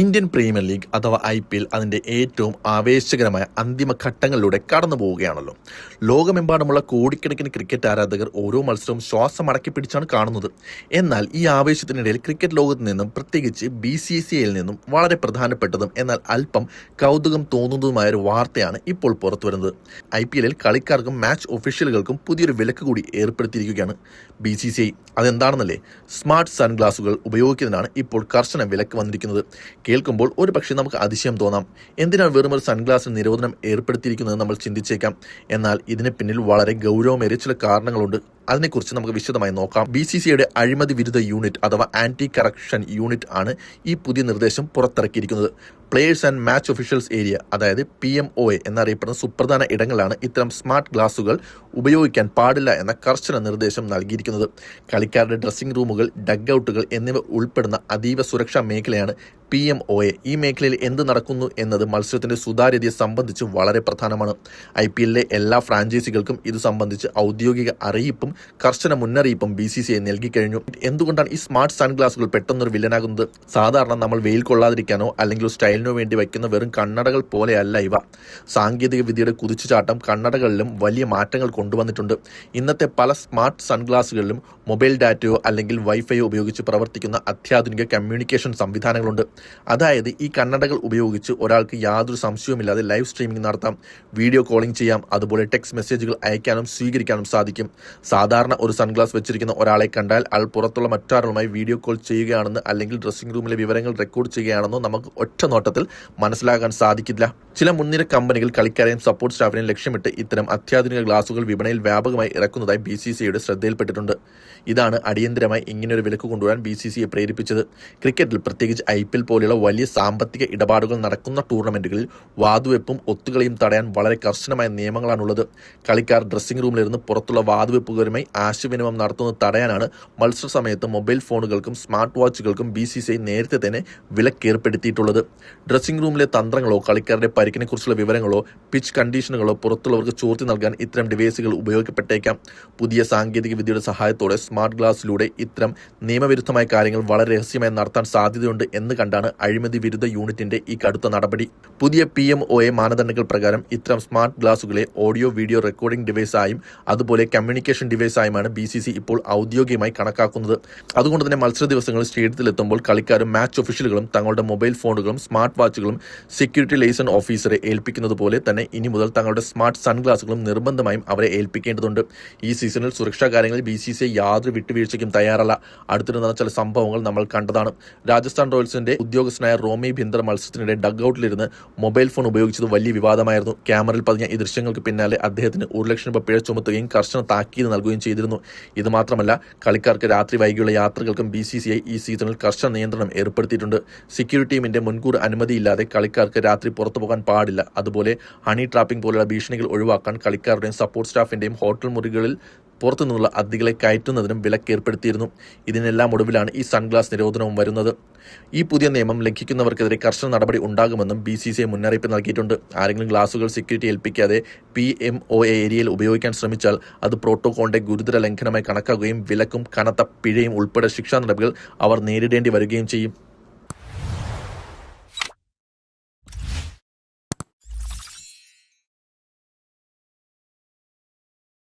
Indian premier league അഥവാ IPL അതിൻ്റെ ഏറ്റവും ആവേശകരമായ അന്തിമ ഘട്ടങ്ങളിലൂടെ കടന്നു പോവുകയാണല്ലോ. ലോകമെമ്പാടുമുള്ള കോടിക്കണക്കിന് ക്രിക്കറ്റ് ആരാധകർ ഓരോ മത്സരവും ശ്വാസം അടക്കി പിടിച്ചാണ് കാണുന്നത്. എന്നാൽ ഈ ആവേശത്തിനിടയിൽ ക്രിക്കറ്റ് ലോകത്ത് നിന്നും, പ്രത്യേകിച്ച് BCCIയിൽ നിന്നും വളരെ പ്രധാനപ്പെട്ടതും എന്നാൽ അല്പം കൗതുകം തോന്നുന്നതുമായ ഒരു വാർത്തയാണ് ഇപ്പോൾ പുറത്തുവരുന്നത്. IPLൽ കളിക്കാർക്കും മാച്ച് ഒഫീഷ്യലുകൾക്കും പുതിയൊരു വിലക്ക് കൂടി ഏർപ്പെടുത്തിയിരിക്കുകയാണ് BCCI. അതെന്താണെന്നല്ലേ? സ്മാർട്ട് സൺഗ്ലാസുകൾ ഉപയോഗിക്കുന്നതിനാണ് ഇപ്പോൾ കർശന വിലക്ക് വന്നിരിക്കുന്നത്. കേൾക്കുമ്പോൾ ഒരു പക്ഷേ നമുക്ക് അതിശയം തോന്നാം. എന്തിനാണ് വെറും ഒരു സൺഗ്ലാസിന് നിരോധനം ഏർപ്പെടുത്തിയിരിക്കുന്നത് നമ്മൾ ചിന്തിച്ചേക്കാം. എന്നാൽ ഇതിന് പിന്നിൽ വളരെ ഗൗരവമേറിയ ചില കാരണങ്ങളുണ്ട്. അതിനെക്കുറിച്ച് നമുക്ക് വിശദമായി നോക്കാം. BCCIയുടെ അഴിമതി വിരുദ്ധ യൂണിറ്റ് അഥവാ ആന്റി കറപ്ഷൻ യൂണിറ്റ് ആണ് ഈ പുതിയ നിർദ്ദേശം പുറത്തിറക്കിയിരിക്കുന്നത്. Players and match officials area, അതായത് PMOA എന്നറിയപ്പെടുന്ന സുപ്രധാന ഇടങ്ങളാണ് ഇത്തരം സ്മാർട്ട് ഗ്ലാസുകൾ ഉപയോഗിക്കാൻ പാടില്ല എന്ന കർശന നിർദ്ദേശം നൽകിയിരിക്കുന്നത്. കളിക്കാരുടെ ഡ്രസ്സിംഗ് റൂമുകൾ, ഡഗ് ഔട്ടുകൾ എന്നിവ ഉൾപ്പെടുന്ന അതീവ സുരക്ഷാ മേഖലയാണ് PMOA. ഈ മേഖലയിൽ എന്ത് നടക്കുന്നു എന്നത് മത്സരത്തിന്റെ സുതാര്യതയെ സംബന്ധിച്ച് വളരെ പ്രധാനമാണ്. IPLലെ എല്ലാ ഫ്രാഞ്ചൈസികൾക്കും ഇത് സംബന്ധിച്ച് ഔദ്യോഗിക അറിയിപ്പും കർശന മുന്നറിയിപ്പും BCCI നൽകിക്കഴിഞ്ഞു. എന്തുകൊണ്ടാണ് ഈ സ്മാർട്ട് സൺഗ്ലാസുകൾ പെട്ടെന്നൊരു വില്ലനാകുന്നത്? സാധാരണ നമ്മൾ വെയിൽ കൊള്ളാതിരിക്കാനോ അല്ലെങ്കിൽ സ്റ്റൈലിനോ വേണ്ടി വയ്ക്കുന്ന വെറും കണ്ണടകൾ പോലെയല്ല ഇവ. സാങ്കേതിക വിദ്യയുടെ കുതിച്ചുചാട്ടം കണ്ണടകളിലും വലിയ മാറ്റങ്ങൾ കൊണ്ടുവന്നിട്ടുണ്ട്. ഇന്നത്തെ പല സ്മാർട്ട് സൺഗ്ലാസുകളിലും മൊബൈൽ ഡാറ്റയോ അല്ലെങ്കിൽ വൈഫൈയോ ഉപയോഗിച്ച് പ്രവർത്തിക്കുന്ന അത്യാധുനിക കമ്മ്യൂണിക്കേഷൻ സംവിധാനങ്ങളുണ്ട്. അതായത് ഈ കണ്ണടകൾ ഉപയോഗിച്ച് ഒരാൾക്ക് യാതൊരു സംശയവുമില്ലാതെ ലൈവ് സ്ട്രീമിംഗ് നടത്താം, വീഡിയോ കോളിംഗ് ചെയ്യാം, അതുപോലെ ടെക്സ്റ്റ് മെസ്സേജുകൾ അയക്കാനും സ്വീകരിക്കാനും സാധിക്കും. സാധാരണ ഒരു സൺഗ്ലാസ് വെച്ചിരിക്കുന്ന ഒരാളെ കണ്ടാൽ ആൾ പുറത്തുള്ള മറ്റാളുമായി വീഡിയോ കോൾ ചെയ്യുകയാണെന്ന് അല്ലെങ്കിൽ ഡ്രസ്സിംഗ് റൂമിലെ വിവരങ്ങൾ റെക്കോർഡ് ചെയ്യുകയാണെന്നോ നമുക്ക് ഒറ്റ നോട്ടത്തിൽ മനസ്സിലാക്കാൻ സാധിക്കില്ല. ചില മുൻനിര കമ്പനികൾ കളിക്കാരെയും സപ്പോർട്ട് സ്റ്റാഫിനെയും ലക്ഷ്യമിട്ട് ഇത്തരം അത്യാധുനിക ഗ്ലാസുകൾ വിപണിയിൽ വ്യാപകമായി ഇറക്കുന്നതായി BCCIയുടെ ശ്രദ്ധയിൽപ്പെട്ടിട്ടുണ്ട്. ഇതാണ് അടിയന്തരമായി ഇങ്ങനെയൊരു വിലക്ക് കൊണ്ടുവരാൻ BCCI പ്രേരിപ്പിച്ചത്. ക്രിക്കറ്റിൽ, പ്രത്യേകിച്ച് IPL പോലെയുള്ള വലിയ സാമ്പത്തിക ഇടപാടുകൾ നടക്കുന്ന ടൂർണമെന്റുകളിൽ വാതുവെപ്പും ഒത്തുകളിയും തടയാൻ വളരെ കർശനമായ നിയമങ്ങളാണുള്ളത്. കളിക്കാർ ഡ്രസ്സിംഗ് റൂമിലിരുന്ന് പുറത്തുള്ള വാതുവെപ്പുകാരുമായി ആശയവിനിമയം നടത്തുന്നത് തടയാനാണ് മത്സര സമയത്ത് മൊബൈൽ ഫോണുകൾക്കും സ്മാർട്ട് വാച്ചുകൾക്കും BCCI നേരത്തെ തന്നെ വിലക്കേർപ്പെടുത്തിയിട്ടുള്ളത്. ഡ്രസ്സിംഗ് റൂമിലെ തന്ത്രങ്ങളോ കളിക്കാരുടെ പരിക്കിനെ കുറിച്ചുള്ള വിവരങ്ങളോ പിച്ച് കണ്ടീഷനുകളോ പുറത്തുള്ളവർക്ക് ചോർത്തി നൽകാൻ ഇത്തരം ഡിവൈസുകൾ ഉപയോഗിക്കപ്പെട്ടേക്കാം. പുതിയ സാങ്കേതിക വിദ്യയുടെ സഹായത്തോടെ സ്മാർട്ട് ഗ്ലാസിലൂടെ ഇത്തരം നിയമവിരുദ്ധമായ കാര്യങ്ങൾ വളരെ രഹസ്യമായി നടത്താൻ സാധ്യതയുണ്ട് എന്ന് കണ്ടാണ് അഴിമതി വിരുദ്ധ യൂണിറ്റിന്റെ ഈ കടുത്ത നടപടി. പുതിയ PMOA മാനദണ്ഡങ്ങൾ പ്രകാരം ഇത്തരം സ്മാർട്ട് ഗ്ലാസുകളെ ഓഡിയോ വീഡിയോ റെക്കോർഡിംഗ് ഡിവൈസായും അതുപോലെ കമ്മ്യൂണിക്കേഷൻ ഡിവൈസായുമാണ് BCCI ഇപ്പോൾ ഔദ്യോഗികമായി കണക്കാക്കുന്നത്. അതുകൊണ്ട് തന്നെ മത്സര ദിവസങ്ങളിൽ സ്റ്റേഡിയത്തിലെത്തുമ്പോൾ കളിക്കാരും മാച്ച് ഒഫീഷ്യലുകളും തങ്ങളുടെ മൊബൈൽ ഫോണുകളും സ്മാർട്ട് വാച്ചുകളും സെക്യൂരിറ്റി ലൈസൺ ഓഫീസറെ ഏൽപ്പിക്കുന്നത് പോലെ തന്നെ ഇനി മുതൽ തങ്ങളുടെ സ്മാർട്ട് സൺഗ്ലാസുകളും നിർബന്ധമായും അവരെ ഏൽപ്പിക്കേണ്ടതുണ്ട്. ഈ സീസണിൽ സുരക്ഷാ കാര്യങ്ങളിൽ BCCI യാതൊരു വിട്ടുവീഴ്ചയ്ക്കും തയ്യാറല്ല. അടുത്തിടെ നടന്ന ചില സംഭവങ്ങൾ നമ്മൾ കണ്ടതാണ്. രാജസ്ഥാൻ റോയൽസിന്റെ ഉദ്യോഗസ്ഥനായ റോമി ഭിന്ദർ മത്സരത്തിനിടെ ഡഗ് ഔട്ടിലിരുന്ന് മൊബൈൽ ഫോൺ ഉപയോഗിച്ചത് വലിയ വിവാദമായിരുന്നു. ക്യാമറയിൽ പതിഞ്ഞ ഈ ദൃശ്യങ്ങൾക്ക് പിന്നാലെ അദ്ദേഹത്തിന് 1 ലക്ഷം രൂപ പിഴ ചുമത്തുകയും കർശന താക്കീത് നൽകുകയും ചെയ്തിരുന്നു. ഇത് മാത്രമല്ല, കളിക്കാർക്ക് രാത്രി വൈകിയുള്ള യാത്രകൾക്കും BCCI ഈ സീസണിൽ കർശന നിയന്ത്രണം ഏർപ്പെടുത്തിയിട്ടുണ്ട്. സെക്യൂരിറ്റി ടീമിന്റെ മുൻകൂർ അനുമതിയില്ലാതെ കളിക്കാർക്ക് രാത്രി പുറത്തു പോകാൻ പാടില്ല. അതുപോലെ ഹണി ട്രാപ്പിംഗ് പോലുള്ള ഭീഷണികൾ ഒഴിവാക്കാൻ കളിക്കാരുടെയും സപ്പോർട്ട് സ്റ്റാഫിന്റെയും ഹോട്ടൽ മുറികളിൽ പുറത്തുനിന്നുള്ള അതിഥികളെ കയറ്റുന്നതിനും വിലക്കേർപ്പെടുത്തിയിരുന്നു. ഇതിനെല്ലാം ഒടുവിലാണ് ഈ സൺഗ്ലാസ് നിരോധനവും വരുന്നത്. ഈ പുതിയ നിയമം ലംഘിക്കുന്നവർക്കെതിരെ കർശന നടപടി ഉണ്ടാകുമെന്നും BCCI മുന്നറിയിപ്പ് നൽകിയിട്ടുണ്ട്. ആരെങ്കിലും ഗ്ലാസുകൾ സെക്യൂരിറ്റി ഏൽപ്പിക്കാതെ PMOA ഏരിയയിൽ ഉപയോഗിക്കാൻ ശ്രമിച്ചാൽ അത് പ്രോട്ടോകോളിന്റെ ഗുരുതര ലംഘനമായി കണക്കാക്കുകയും വിലക്കും കനത്ത പിഴയും ഉൾപ്പെടെ ശിക്ഷാ നടപടികൾ അവർ നേരിടേണ്ടി വരികയും ചെയ്യും.